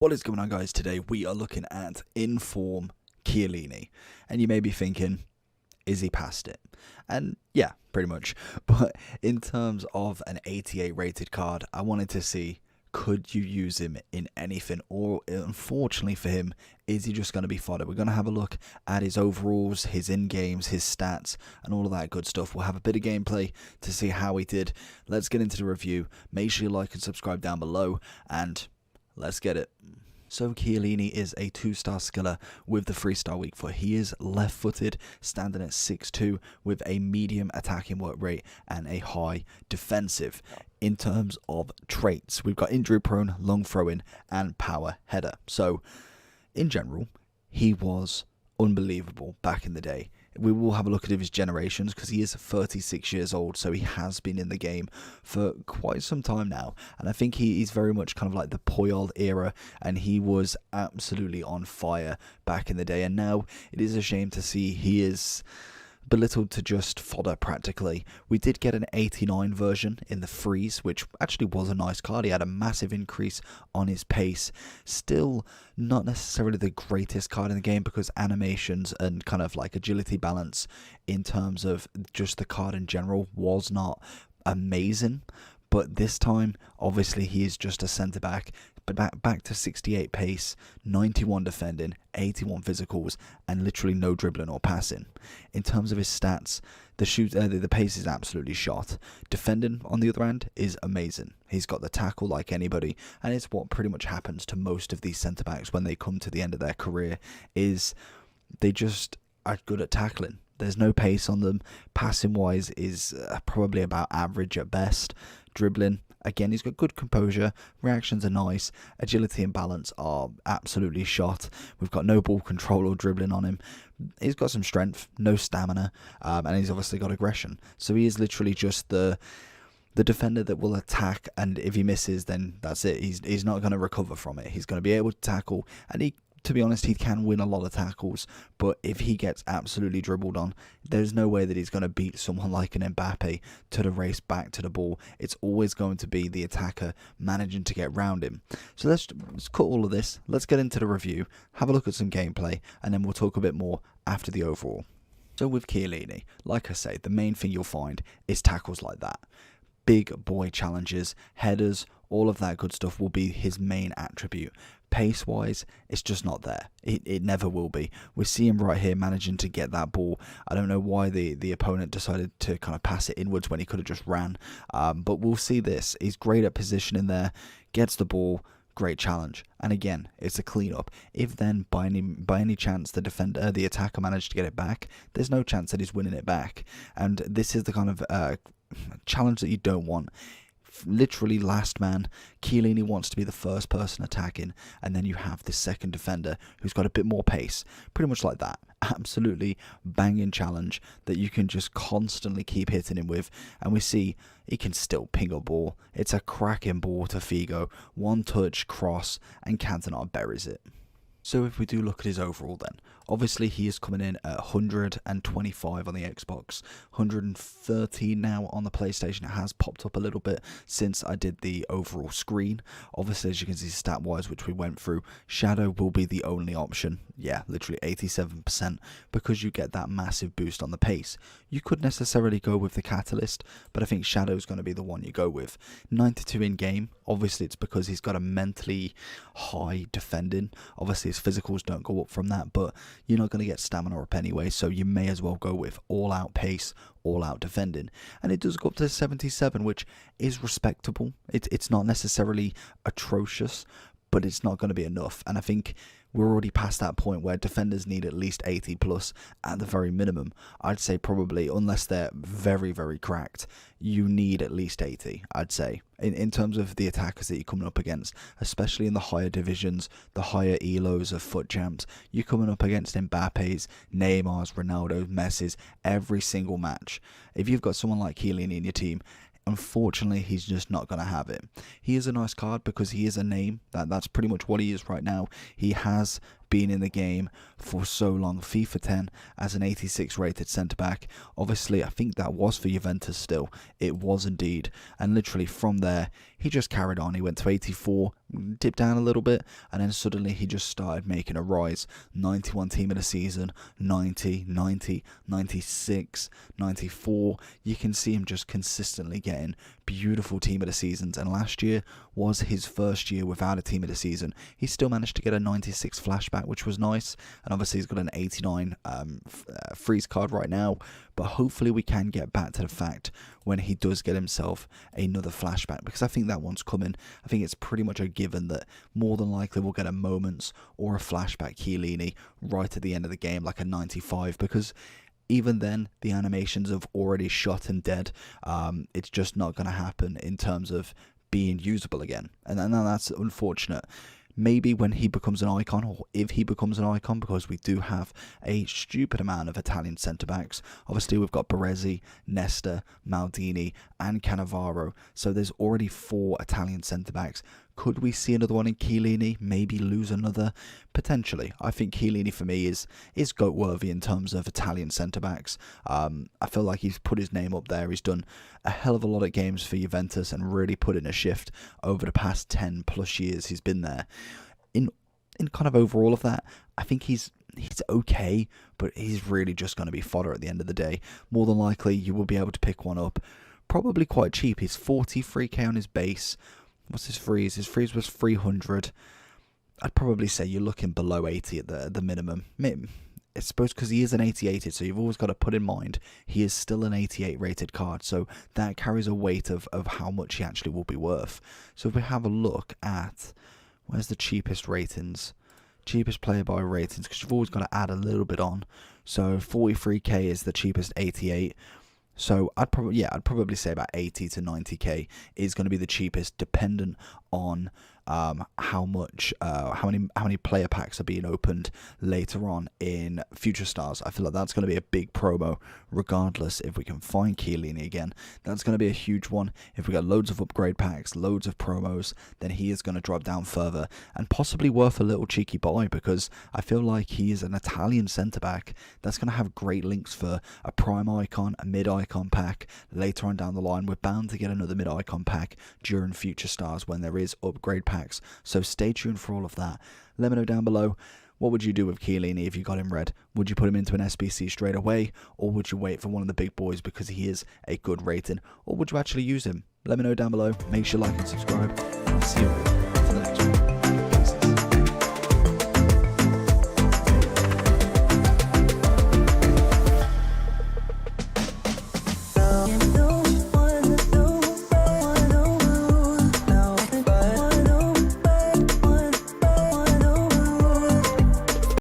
What is going on, guys? Today we are looking at inform Chiellini, and you may be thinking, is he past it? And yeah, pretty much. But in terms of an 88 rated card, I wanted to see, could you use him in anything, or unfortunately for him, is he just going to be fodder? We're going to have a look at his overalls, his in-games, his stats, and all of that good stuff. We'll have a bit of gameplay to see how he did. Let's get into the review. Make sure you like and subscribe down below, and let's get it. So Chiellini is a 2-star skiller with the 3-star weak foot. He is left-footed, standing at 6'2", with a medium attacking work rate and a high defensive. In terms of traits, we've got injury prone, long throwing, and power header. So in general, he was unbelievable back in the day. We will have a look at his generations because he is 36 years old, so he has been in the game for quite some time now. And I think he's very much kind of like the Puyol era, and he was absolutely on fire back in the day. And now it is a shame to see he is belittled to just fodder practically. We did get an 89 version in the freeze, which actually was a nice card. He had a massive increase on his pace. Still not necessarily the greatest card in the game because animations and kind of like agility balance in terms of just the card in general was not amazing. But this time, obviously, he is just a centre-back, but back to 68 pace, 91 defending, 81 physicals, and literally no dribbling or passing. In terms of his stats, the pace is absolutely shot. Defending, on the other hand, is amazing. He's got the tackle like anybody, and it's what pretty much happens to most of these centre-backs when they come to the end of their career, is they just are good at tackling. There's no pace on them. Passing-wise is probably about average at best. Dribbling, again, he's got good composure. Reactions are nice. Agility and balance are absolutely shot. We've got no ball control or dribbling on him. He's got some strength, no stamina, and he's obviously got aggression. So he is literally just the defender that will attack, and if he misses, then that's it. He's not going to recover from it. He's going to be able to tackle, and to be honest, he can win a lot of tackles, but if he gets absolutely dribbled on, there's no way that he's going to beat someone like an Mbappe to the race back to the ball. It's always going to be the attacker managing to get round him. So let's cut all of this. Let's get into the review, have a look at some gameplay, and then we'll talk a bit more after the overall. So with Chiellini, like I say, the main thing you'll find is tackles like that. Big boy challenges, headers, all of that good stuff will be his main attribute. Pace-wise, it's just not there. It never will be. We see him right here managing to get that ball. I don't know why the opponent decided to kind of pass it inwards when he could have just ran. But we'll see this. He's great at positioning there, gets the ball, great challenge. And again, it's a clean-up. If then, by any chance, the attacker managed to get it back, there's no chance that he's winning it back. And this is the kind of challenge that you don't want. Literally last man. Chiellini wants to be the first person attacking, and then you have this second defender who's got a bit more pace, pretty much like that. Absolutely banging challenge that you can just constantly keep hitting him with, and we see he can still ping a ball. It's a cracking ball to Figo, one touch, cross, and Cantona buries it. So if we do look at his overall then, obviously he is coming in at 125 on the Xbox, 113 now on the PlayStation. It has popped up a little bit since I did the overall screen. Obviously, as you can see stat-wise, which we went through, Shadow will be the only option. Yeah, literally 87%, because you get that massive boost on the pace. You could necessarily go with the Catalyst, but I think Shadow's going to be the one you go with. 92 in-game, obviously it's because he's got a mentally high defending. Obviously his physicals don't go up from that, but you're not going to get stamina up anyway, so you may as well go with all-out pace, all-out defending. And it does go up to 77, which is respectable. It's not necessarily atrocious, but it's not going to be enough. And I think we're already past that point where defenders need at least 80 plus at the very minimum. I'd say probably, unless they're very, very cracked, you need at least 80, I'd say, in terms of the attackers that you're coming up against, especially in the higher divisions, the higher elos of foot champs. You're coming up against Mbappe's, Neymar's, Ronaldo's, Messi's every single match. If you've got someone like Chiellini in your team, unfortunately, he's just not going to have it. He is a nice card because he is a name. That's pretty much what he is right now. He has been in the game for so long. FIFA 10 as an 86 rated centre-back. Obviously, I think that was for Juventus still. It was indeed. And literally from there, he just carried on. He went to 84, dipped down a little bit, and then suddenly he just started making a rise. 91 team of the season, 90, 90, 96, 94. You can see him just consistently getting beautiful team of the seasons, and last year was his first year without a team of the season. He still managed to get a 96 flashback, which was nice, and obviously he's got an 89 freeze card right now, but hopefully we can get back to the fact when he does get himself another flashback, because I think that one's coming. I think it's pretty much a given that more than likely we'll get a moments or a flashback Chiellini right at the end of the game, like a 95, because even then, the animations have already shot and dead. It's just not going to happen in terms of being usable again. And that's unfortunate. Maybe when he becomes an icon, or if he becomes an icon, because we do have a stupid amount of Italian centre-backs. Obviously, we've got Baresi, Nesta, Maldini, and Cannavaro. So there's already 4 Italian centre-backs. Could we see another one in Chiellini? Maybe lose another? Potentially. I think Chiellini for me is GOAT-worthy in terms of Italian centre-backs. I feel like he's put his name up there. He's done a hell of a lot of games for Juventus and really put in a shift over the past 10 plus years he's been there. In kind of overall of that, I think he's okay, but he's really just going to be fodder at the end of the day. More than likely, you will be able to pick one up. Probably quite cheap. He's 43k on his base. What's his freeze? His freeze was 300. I'd probably say you're looking below 80 at the minimum. I suppose because he is an 88, so you've always got to put in mind he is still an 88 rated card, so that carries a weight of how much he actually will be worth. So if we have a look at, where's the cheapest ratings? Cheapest player by ratings, because you've always got to add a little bit on. So 43k is the cheapest 88. So I'd probably say about 80 to 90k is going to be the cheapest, dependent on how many player packs are being opened later on in Future Stars. I feel like that's going to be a big promo, regardless. If we can find Chiellini again, that's going to be a huge one. If we got loads of upgrade packs, loads of promos, then he is going to drop down further and possibly worth a little cheeky buy, because I feel like he is an Italian centre back that's going to have great links for a prime icon, a mid icon pack later on down the line. We're bound to get another mid icon pack during Future Stars when there is upgrade packs. So stay tuned for all of that. Let me know down below, what would you do with Chiellini if you got him red? Would you put him into an SBC straight away, or would you wait for one of the big boys because he is a good rating, or would you actually use him? Let me know down below. Make sure you like and subscribe. See you.